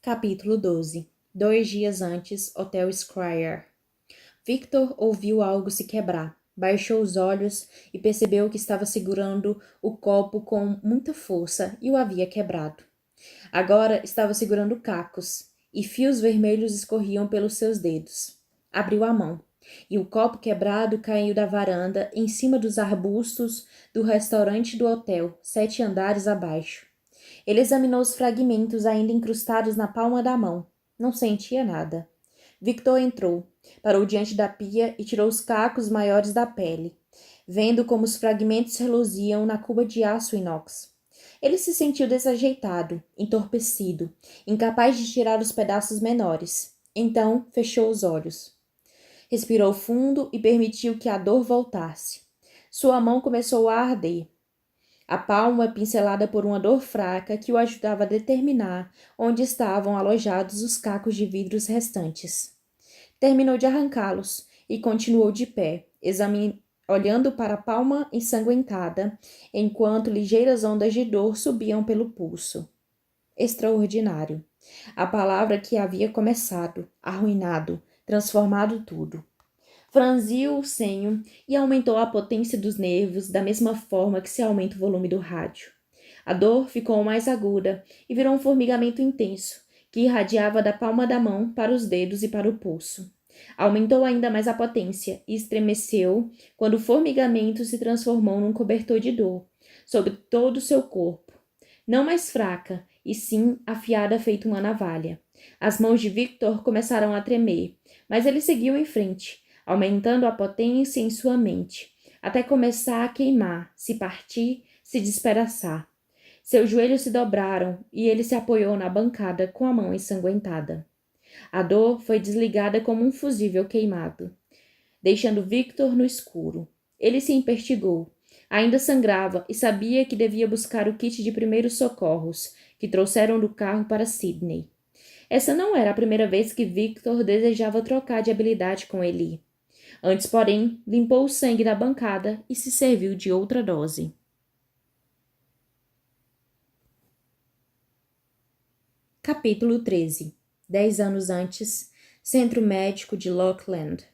Capítulo 12. 2 dias antes, Hotel Squire. Victor ouviu algo se quebrar. Baixou os olhos e percebeu que estava segurando o copo com muita força e o havia quebrado. Agora estava segurando cacos, e fios vermelhos escorriam pelos seus dedos. Abriu a mão, e o copo quebrado caiu da varanda em cima dos arbustos do restaurante do hotel, 7 andares abaixo. Ele examinou os fragmentos ainda incrustados na palma da mão. Não sentia nada. Victor entrou, parou diante da pia e tirou os cacos maiores da pele, vendo como os fragmentos reluziam na cuba de aço inox. Ele se sentiu desajeitado, entorpecido, incapaz de tirar os pedaços menores. Então, fechou os olhos. Respirou fundo e permitiu que a dor voltasse. Sua mão começou a arder. A palma pincelada por uma dor fraca que o ajudava a determinar onde estavam alojados os cacos de vidros restantes. Terminou de arrancá-los e continuou de pé, olhando para a palma ensanguentada, enquanto ligeiras ondas de dor subiam pelo pulso. Extraordinário. A palavra que havia começado, arruinado, transformado tudo. Franziu o senho e aumentou a potência dos nervos da mesma forma que se aumenta o volume do rádio. A dor ficou mais aguda e virou um formigamento intenso, que irradiava da palma da mão para os dedos e para o pulso. Aumentou ainda mais a potência e estremeceu quando o formigamento se transformou num cobertor de dor sobre todo o seu corpo. Não mais fraca, e sim afiada feito uma navalha. As mãos de Victor começaram a tremer, mas ele seguiu em frente, aumentando a potência em sua mente, até começar a queimar, se partir, se despedaçar. Seus joelhos se dobraram e ele se apoiou na bancada com a mão ensanguentada. A dor foi desligada como um fusível queimado, deixando Victor no escuro. Ele se empertigou. Ainda sangrava e sabia que devia buscar o kit de primeiros socorros que trouxeram do carro para Sydney. Essa não era a primeira vez que Victor desejava trocar de habilidade com Eli. Antes, porém, limpou o sangue da bancada e se serviu de outra dose. Capítulo 13. 10 anos antes, Centro Médico de Lockland.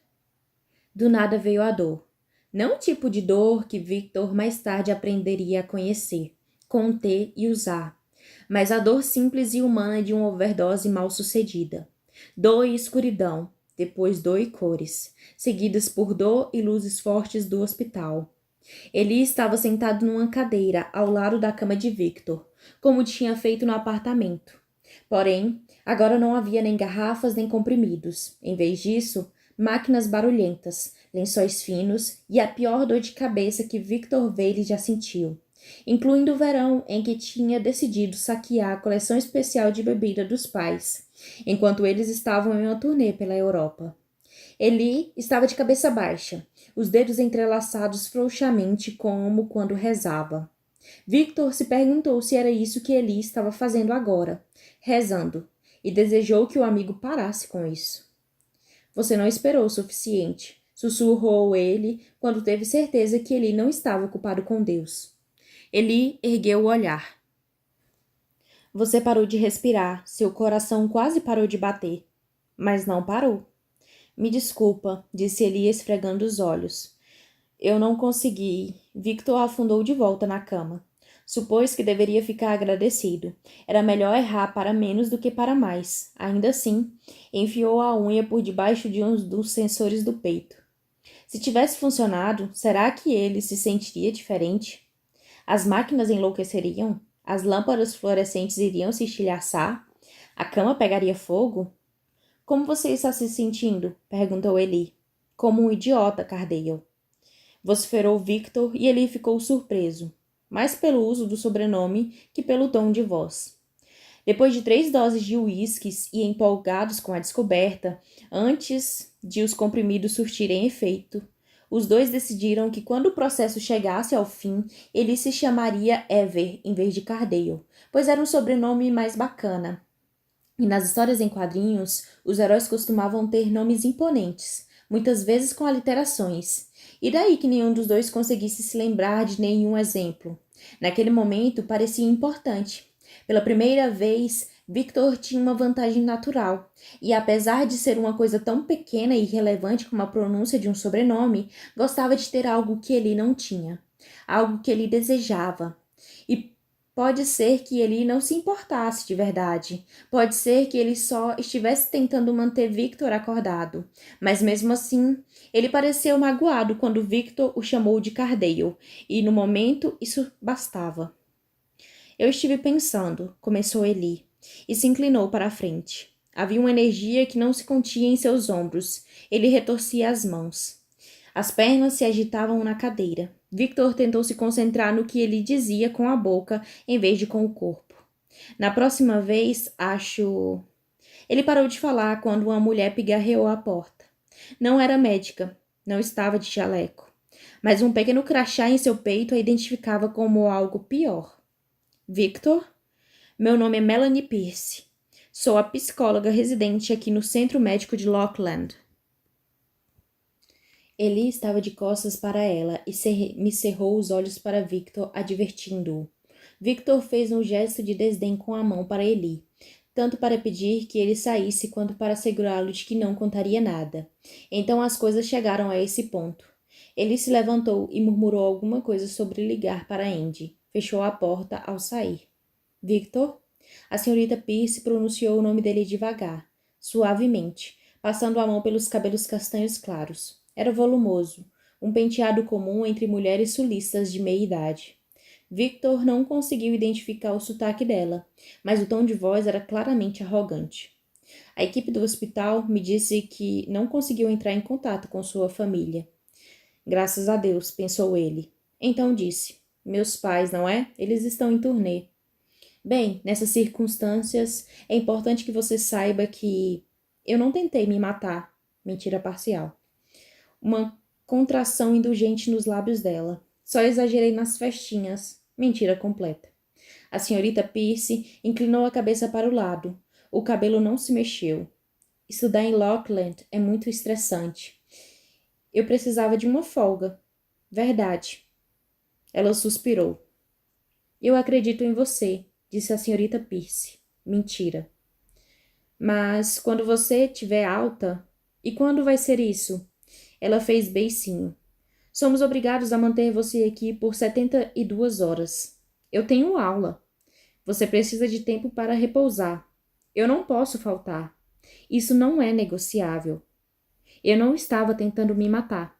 Do nada veio a dor. Não o tipo de dor que Victor mais tarde aprenderia a conhecer, conter e usar, mas a dor simples e humana de uma overdose mal-sucedida. Dor e escuridão, depois dor e cores, seguidas por dor e luzes fortes do hospital. Eli estava sentado numa cadeira ao lado da cama de Victor, como tinha feito no apartamento. Porém, agora não havia nem garrafas nem comprimidos. Em vez disso, máquinas barulhentas, lençóis finos e a pior dor de cabeça que Victor Vale já sentiu, incluindo o verão em que tinha decidido saquear a coleção especial de bebida dos pais, enquanto eles estavam em uma turnê pela Europa. Eli estava de cabeça baixa, os dedos entrelaçados frouxamente como quando rezava. Victor se perguntou se era isso que Eli estava fazendo agora, rezando, e desejou que o amigo parasse com isso. Você não esperou o suficiente, sussurrou ele quando teve certeza que Eli não estava ocupado com Deus. Eli ergueu o olhar. Você parou de respirar, seu coração quase parou de bater. Mas não parou. Me desculpa, disse Eli esfregando os olhos. Eu não consegui. Victor afundou de volta na cama. Supôs que deveria ficar agradecido. Era melhor errar para menos do que para mais. Ainda assim, enfiou a unha por debaixo de um dos sensores do peito. Se tivesse funcionado, será que ele se sentiria diferente? As máquinas enlouqueceriam? As lâmpadas fluorescentes iriam se estilhaçar? A cama pegaria fogo? Como você está se sentindo? Perguntou Eli. Como um idiota, Cardale. Vociferou Victor e Eli ficou surpreso, mais pelo uso do sobrenome que pelo tom de voz. Depois de 3 doses de uísques e empolgados com a descoberta, antes de os comprimidos surtirem efeito, os dois decidiram que quando o processo chegasse ao fim, ele se chamaria Ever em vez de Cardale, pois era um sobrenome mais bacana. E nas histórias em quadrinhos, os heróis costumavam ter nomes imponentes, muitas vezes com aliterações. E daí que nenhum dos dois conseguisse se lembrar de nenhum exemplo. Naquele momento parecia importante. Pela primeira vez, Victor tinha uma vantagem natural, e apesar de ser uma coisa tão pequena e irrelevante como a pronúncia de um sobrenome, gostava de ter algo que ele não tinha, algo que ele desejava. E pode ser que ele não se importasse de verdade, pode ser que ele só estivesse tentando manter Victor acordado, mas mesmo assim, ele pareceu magoado quando Victor o chamou de Cardale, e no momento isso bastava. Eu estive pensando, começou Eli, e se inclinou para a frente. Havia uma energia que não se continha em seus ombros. Ele retorcia as mãos. As pernas se agitavam na cadeira. Victor tentou se concentrar no que ele dizia com a boca em vez de com o corpo. Na próxima vez, acho. Ele parou de falar quando uma mulher pigarreou à porta. Não era médica, não estava de jaleco, mas um pequeno crachá em seu peito a identificava como algo pior. Victor? Meu nome é Melanie Pierce. Sou a psicóloga residente aqui no Centro Médico de Lockland. Eli estava de costas para ela e me cerrou os olhos para Victor, advertindo-o. Victor fez um gesto de desdém com a mão para Eli, tanto para pedir que ele saísse quanto para assegurá-lo de que não contaria nada. Então as coisas chegaram a esse ponto. Ele se levantou e murmurou alguma coisa sobre ligar para Andy. Fechou a porta ao sair. Victor? A senhorita Pierce pronunciou o nome dele devagar, suavemente, passando a mão pelos cabelos castanhos claros. Era volumoso, um penteado comum entre mulheres sulistas de meia idade. Victor não conseguiu identificar o sotaque dela, mas o tom de voz era claramente arrogante. A equipe do hospital me disse que não conseguiu entrar em contato com sua família. Graças a Deus, pensou ele. Então disse, meus pais, não é? Eles estão em turnê. Bem, nessas circunstâncias, é importante que você saiba que eu não tentei me matar. Mentira parcial. Uma contração indulgente nos lábios dela. Só exagerei nas festinhas. Mentira completa. A senhorita Pierce inclinou a cabeça para o lado. O cabelo não se mexeu. Estudar em Lockland é muito estressante. Eu precisava de uma folga. Verdade. Ela suspirou. Eu acredito em você, disse a senhorita Pierce. Mentira. Mas quando você tiver alta... E quando vai ser isso? Ela fez beicinho. Somos obrigados a manter você aqui por 72 horas. Eu tenho aula. Você precisa de tempo para repousar. Eu não posso faltar. Isso não é negociável. Eu não estava tentando me matar.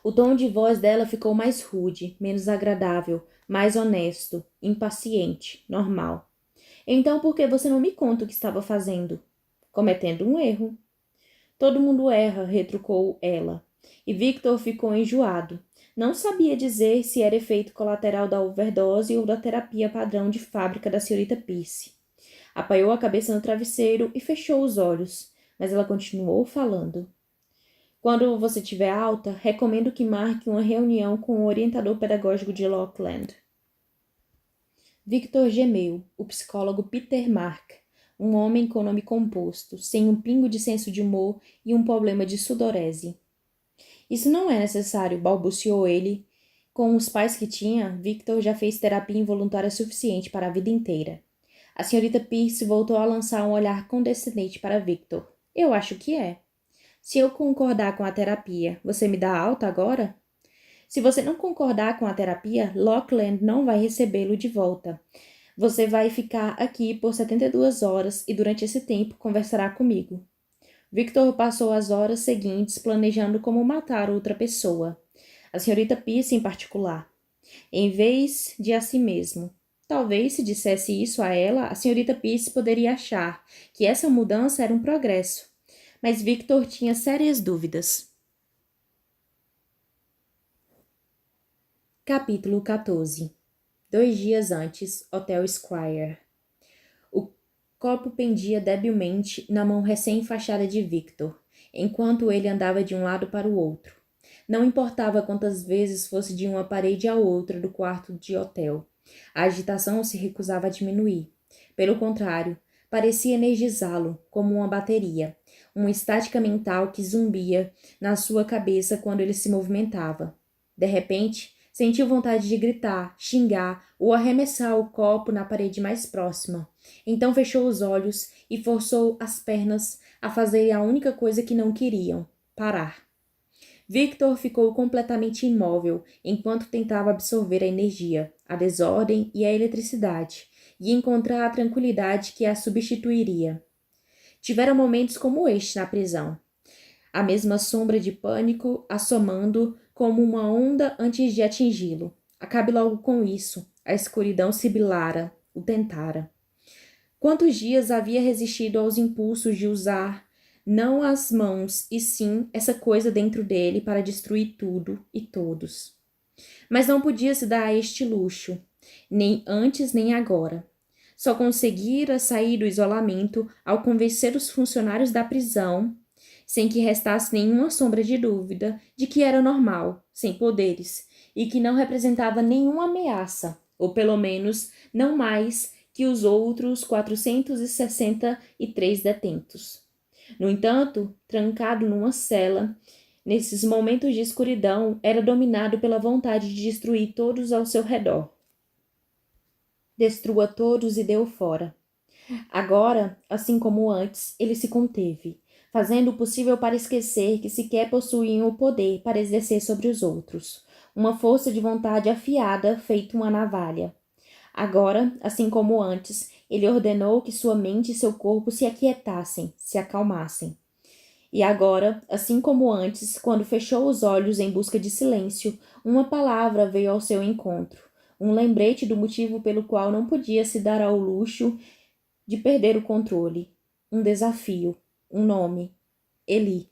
O tom de voz dela ficou mais rude, menos agradável, mais honesto, impaciente, normal. Então por que você não me conta o que estava fazendo? Cometendo um erro. Todo mundo erra, retrucou ela. E Victor ficou enjoado. Não sabia dizer se era efeito colateral da overdose ou da terapia padrão de fábrica da senhorita Pierce. Apoiou a cabeça no travesseiro e fechou os olhos, mas ela continuou falando. Quando você tiver alta, recomendo que marque uma reunião com o orientador pedagógico de Lockland. Victor gemeu, o psicólogo Peter Mark, um homem com nome composto, sem um pingo de senso de humor e um problema de sudorese. Isso não é necessário, balbuciou ele. Com os pais que tinha, Victor já fez terapia involuntária suficiente para a vida inteira. A senhorita Pierce voltou a lançar um olhar condescendente para Victor. Eu acho que é. Se eu concordar com a terapia, você me dá alta agora? Se você não concordar com a terapia, Lockland não vai recebê-lo de volta. Você vai ficar aqui por 72 horas e durante esse tempo conversará comigo. Victor passou as horas seguintes planejando como matar outra pessoa, a senhorita Pierce em particular, em vez de a si mesmo. Talvez, se dissesse isso a ela, a senhorita Pierce poderia achar que essa mudança era um progresso. Mas Victor tinha sérias dúvidas. Capítulo 14. 2 dias antes, Hotel Squire. O copo pendia debilmente na mão recém-enfaixada de Victor, enquanto ele andava de um lado para o outro. Não importava quantas vezes fosse de uma parede à outra do quarto de hotel. A agitação se recusava a diminuir. Pelo contrário, parecia energizá-lo, como uma bateria, uma estática mental que zumbia na sua cabeça quando ele se movimentava. De repente, Sentiu vontade de gritar, xingar ou arremessar o copo na parede mais próxima. Então fechou os olhos e forçou as pernas a fazerem a única coisa que não queriam: parar. Victor ficou completamente imóvel enquanto tentava absorver a energia, a desordem e a eletricidade, e encontrar a tranquilidade que a substituiria. Tiveram momentos como este na prisão. A mesma sombra de pânico assomando como uma onda antes de atingi-lo. Acabe logo com isso. A escuridão sibilara, o tentara. Quantos dias havia resistido aos impulsos de usar não as mãos, e sim essa coisa dentro dele para destruir tudo e todos. Mas não podia se dar a este luxo, nem antes nem agora. Só conseguira sair do isolamento ao convencer os funcionários da prisão, sem que restasse nenhuma sombra de dúvida de que era normal, sem poderes, e que não representava nenhuma ameaça, ou pelo menos não mais que os outros 463 detentos. No entanto, trancado numa cela, nesses momentos de escuridão, era dominado pela vontade de destruir todos ao seu redor. Destrua todos e deu fora. Agora, assim como antes, ele se conteve, fazendo o possível para esquecer que sequer possuíam o poder para exercer sobre os outros, uma força de vontade afiada, feito uma navalha. Agora, assim como antes, ele ordenou que sua mente e seu corpo se aquietassem, se acalmassem. E agora, assim como antes, quando fechou os olhos em busca de silêncio, uma palavra veio ao seu encontro, um lembrete do motivo pelo qual não podia se dar ao luxo de perder o controle. Um desafio, um nome. Eli.